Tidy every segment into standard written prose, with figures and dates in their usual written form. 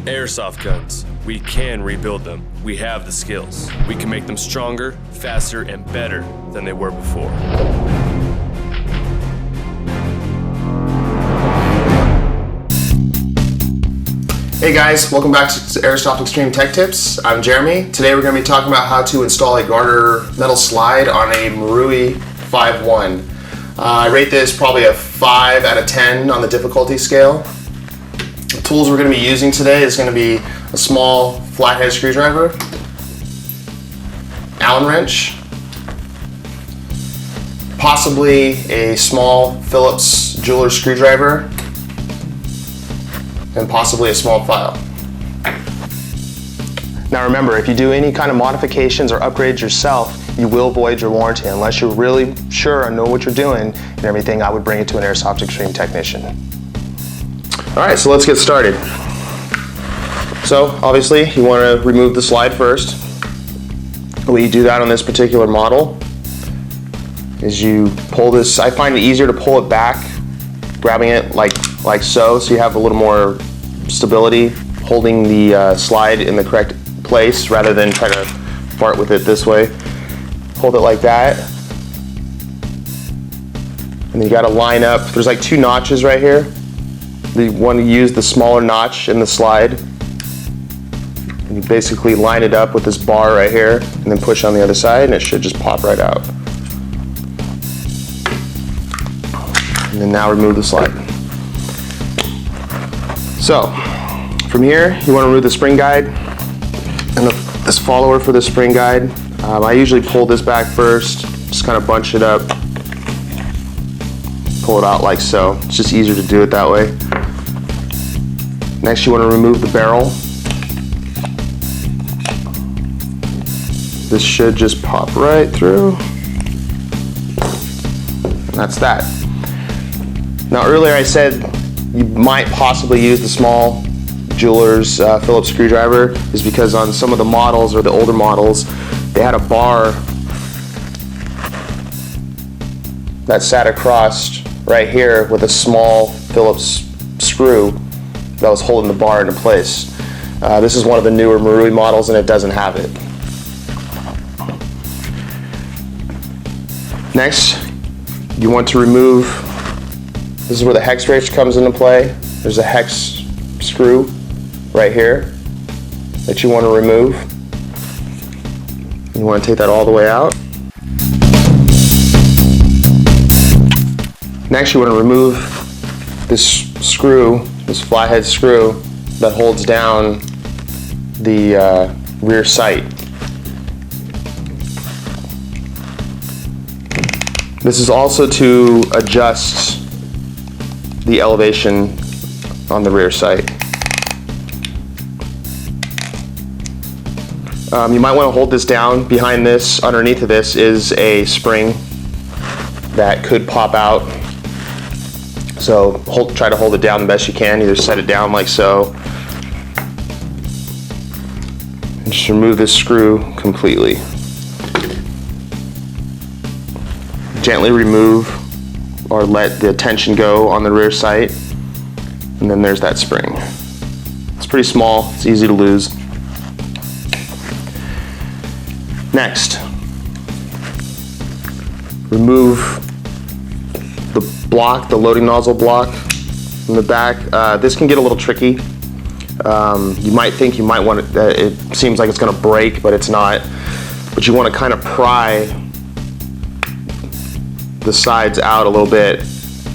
Airsoft guns, we can rebuild them. We have the skills. We can make them stronger, faster, and better than they were before. Hey guys, welcome back to Airsoft Extreme Tech Tips. I'm Jeremy. Today we're going to be talking about how to install a garter metal slide on a Hicapa 5.1. I rate this probably a 5 out of 10 on the difficulty scale. The tools we're going to be using today is going to be a small flathead screwdriver, Allen wrench, possibly a small Phillips jeweler's screwdriver, and possibly a small file. Now remember, if you do any kind of modifications or upgrades yourself, you will void your warranty. Unless you're really sure and know what you're doing and everything, I would bring it to an Airsoft Extreme technician. All right, so let's get started. So obviously you want to remove the slide first. The way you do that on this particular model is you pull this. I find it easier to pull it back, grabbing it like so you have a little more stability, holding the slide in the correct place rather than try to fart with it this way. Hold it like that, and then you got to line up. There's like 2 notches right here. You want to use the smaller notch in the slide, and you basically line it up with this bar right here, and then push on the other side, and it should just pop right out. And then now remove the slide. So from here, you want to remove the spring guide and this follower for the spring guide. I usually pull this back first, just kind of bunch it up, pull it out like so. It's just easier to do it that way. Next, you want to remove the barrel. This should just pop right through. And that's that. Now earlier I said you might possibly use the small jeweler's Phillips screwdriver, is because on some of the models, or the older models, they had a bar that sat across right here with a small Phillips screw that was holding the bar into place. This is one of the newer Hicapa models and it doesn't have it. Next, you want to remove, this is where the hex wrench comes into play. There's a hex screw right here that you want to remove. You want to take that all the way out. Next, you want to remove this screw, this flathead screw that holds down the rear sight. This is also to adjust the elevation on the rear sight. You might want to hold this down. Behind this, underneath of this, is a spring that could pop out. So try to hold it down the best you can. Either set it down like so, and just remove this screw completely. Gently remove or let the tension go on the rear sight, and then there's that spring. It's pretty small, it's easy to lose. Next, remove the block, the loading nozzle block from the back. This can get a little tricky. You might think you might want it, it seems like it's going to break, but it's not. But you want to kind of pry the sides out a little bit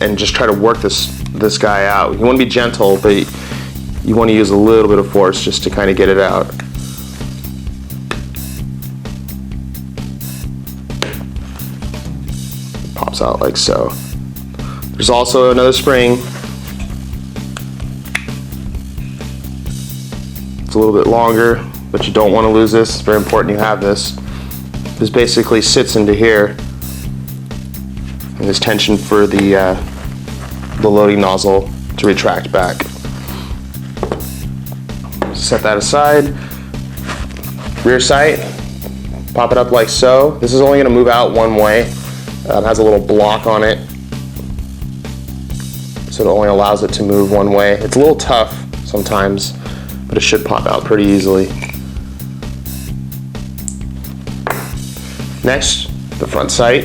and just try to work this guy out. You want to be gentle, but you want to use a little bit of force just to kind of get it out. Pops out like so. There's also another spring. It's a little bit longer, but you don't want to lose this. It's very important you have this. This basically sits into here, and there's tension for the loading nozzle to retract back. Set that aside. Rear sight, pop it up like so. This is only going to move out one way. It has a little block on it, so it only allows it to move one way. It's a little tough sometimes, but it should pop out pretty easily. Next, the front sight.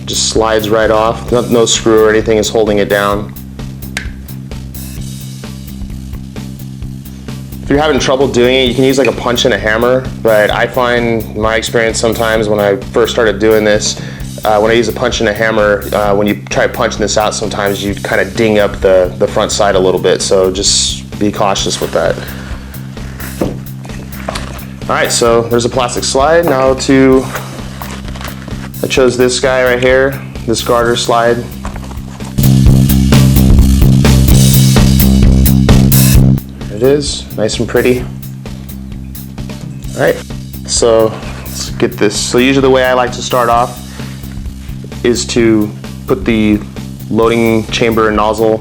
Just slides right off. No screw or anything is holding it down. If you're having trouble doing it, you can use like a punch and a hammer, but I find, in my experience, sometimes when I first started doing this, when I use a punch and a hammer, when you try punching this out, sometimes you kind of ding up the front side a little bit, so just be cautious with that. Alright, so there's a plastic slide. Now I chose this guy right here, this garter slide. There it is, nice and pretty. Alright, so let's get this. So usually the way I like to start off is to put the loading chamber and nozzle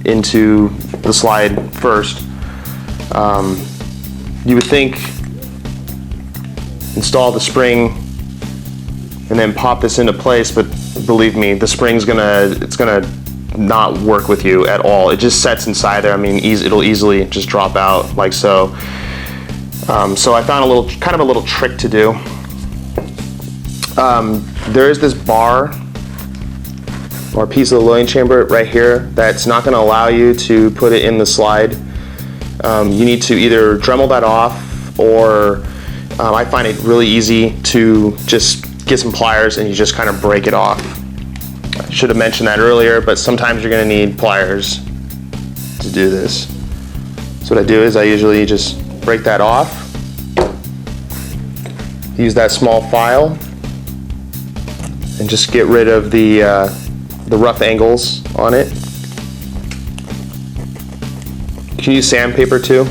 into the slide first. You would think install the spring and then pop this into place, but believe me, the spring's it's gonna not work with you at all. It just sets inside there. I mean, it'll easily just drop out like so. So I found kind of a little trick to do. There is this bar or piece of the loading chamber right here that's not going to allow you to put it in the slide. You need to either Dremel that off, or I find it really easy to just get some pliers and you just kind of break it off. I should have mentioned that earlier, but sometimes you're going to need pliers to do this. So what I do is I usually just break that off, use that small file, and just get rid of the rough angles on it. You can use sandpaper too.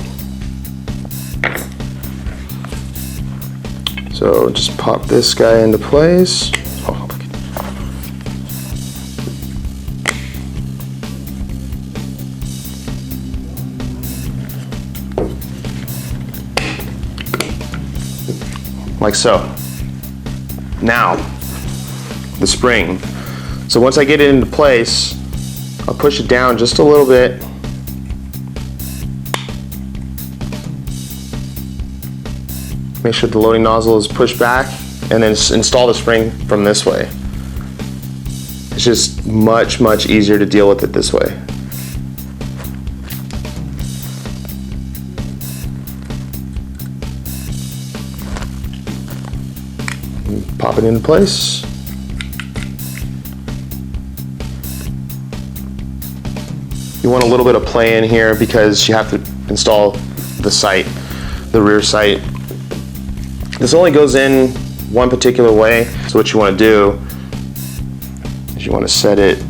So just pop this guy into place. Like so. Now, the spring. So once I get it into place, I'll push it down just a little bit. Make sure the loading nozzle is pushed back, and then install the spring from this way. It's just much, much easier to deal with it this way. Pop it into place. You want a little bit of play in here because you have to install the sight, the rear sight. This only goes in one particular way, so what you want to do is you want to set it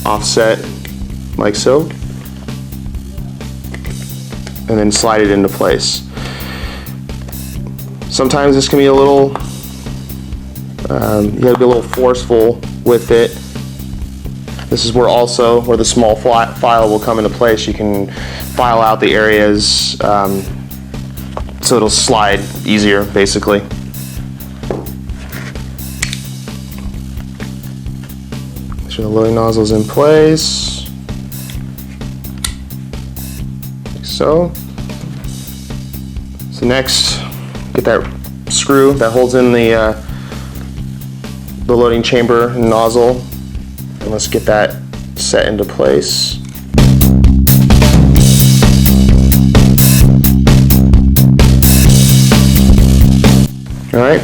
offset like so, and then slide it into place. Sometimes this can be a little, you gotta be a little forceful with it. This is where the small file will come into place. You can file out the areas so it'll slide easier, basically. Make sure the loading nozzle is in place, like so. So next, get that screw that holds in the loading chamber and nozzle, and let's get that set into place. Alright,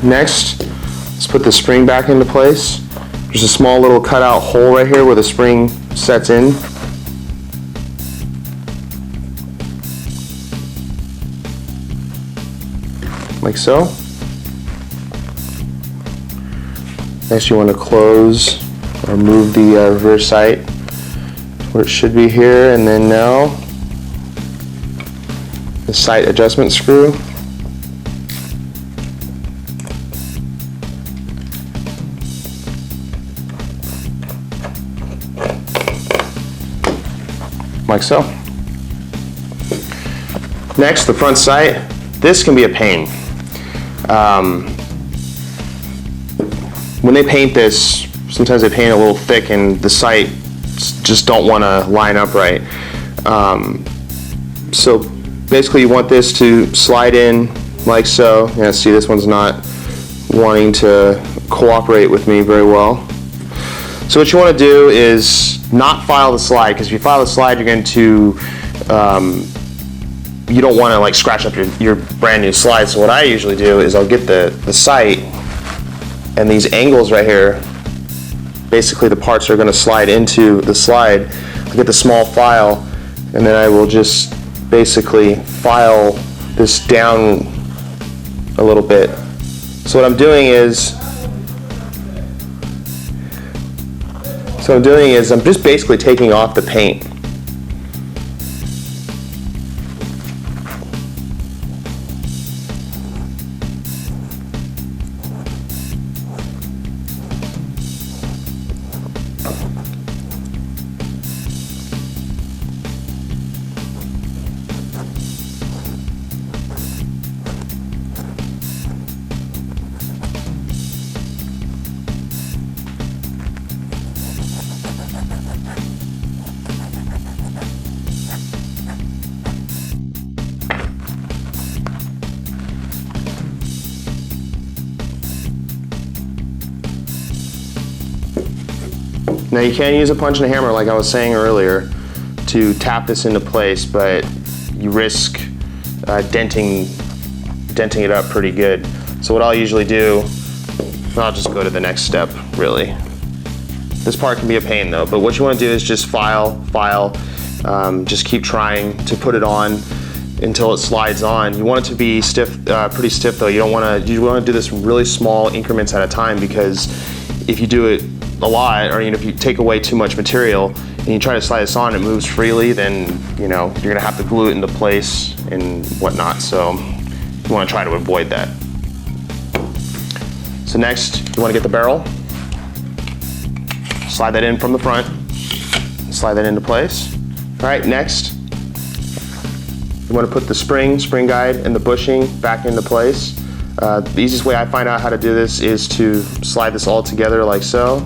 next, let's put the spring back into place. There's a small little cutout hole right here where the spring sets in. Like so. Next you want to close or move the rear sight where it should be here, and then now the sight adjustment screw. Like so. Next, the front sight. This can be a pain. when they paint this, sometimes they paint a little thick and the sight just don't want to line up right. So basically you want this to slide in like so. Yeah, see, this one's not wanting to cooperate with me very well. So what you want to do is not file the slide, because if you file the slide, you're going to, you don't want to like scratch up your brand new slide. So what I usually do is I'll get the sight, and these angles right here, basically the parts are going to slide into the slide. I'll get the small file, and then I will just basically file this down a little bit. So what I'm doing is, I'm just basically taking off the paint. Now you can use a punch and a hammer like I was saying earlier to tap this into place, but you risk denting it up pretty good. So what I'll usually do, I'll just go to the next step really. This part can be a pain though, but what you want to do is just file, just keep trying to put it on until it slides on. You want it to be stiff, pretty stiff though. You want to do this in really small increments at a time, because if you do it a lot, or if you take away too much material and you try to slide this on, it moves freely, then you're gonna have to glue it into place and whatnot. So you want to try to avoid that. So next, you want to get the barrel, slide that in from the front, slide that into place. All right, next you want to put the spring guide and the bushing back into place. The easiest way I find out how to do this is to slide this all together like so.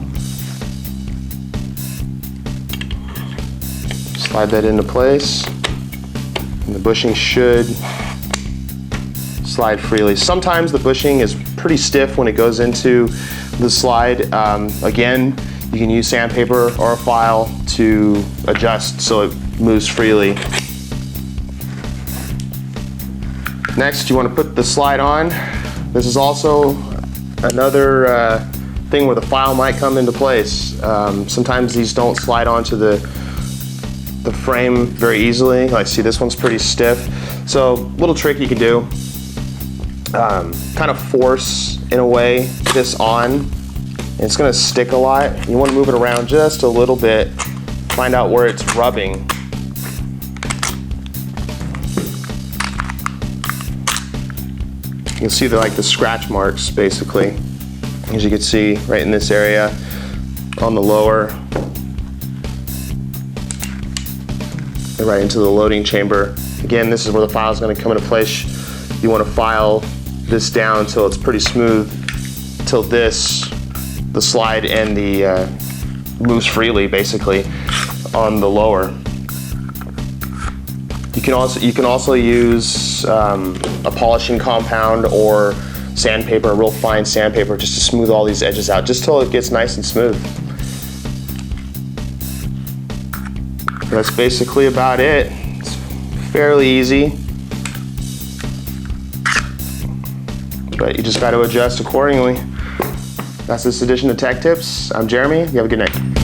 Slide that into place, and the bushing should slide freely. Sometimes the bushing is pretty stiff when it goes into the slide. Again, you can use sandpaper or a file to adjust so it moves freely. Next, you want to put the slide on. This is also another thing where the file might come into place. Sometimes these don't slide onto the frame very easily. Like, see, this one's pretty stiff. So little trick you can do, kind of force in a way this on. It's gonna stick a lot. You want to move it around just a little bit, find out where it's rubbing. You can see the scratch marks basically, as you can see right in this area on the lower, and right into the loading chamber. Again, this is where the file is going to come into place. You want to file this down until it's pretty smooth, till the slide and the moves freely basically on the lower. You can also use a polishing compound or sandpaper, a real fine sandpaper, just to smooth all these edges out, just till it gets nice and smooth. That's basically about it. It's fairly easy, but you just got to adjust accordingly. That's this edition of Tech Tips. I'm Jeremy. You have a good night.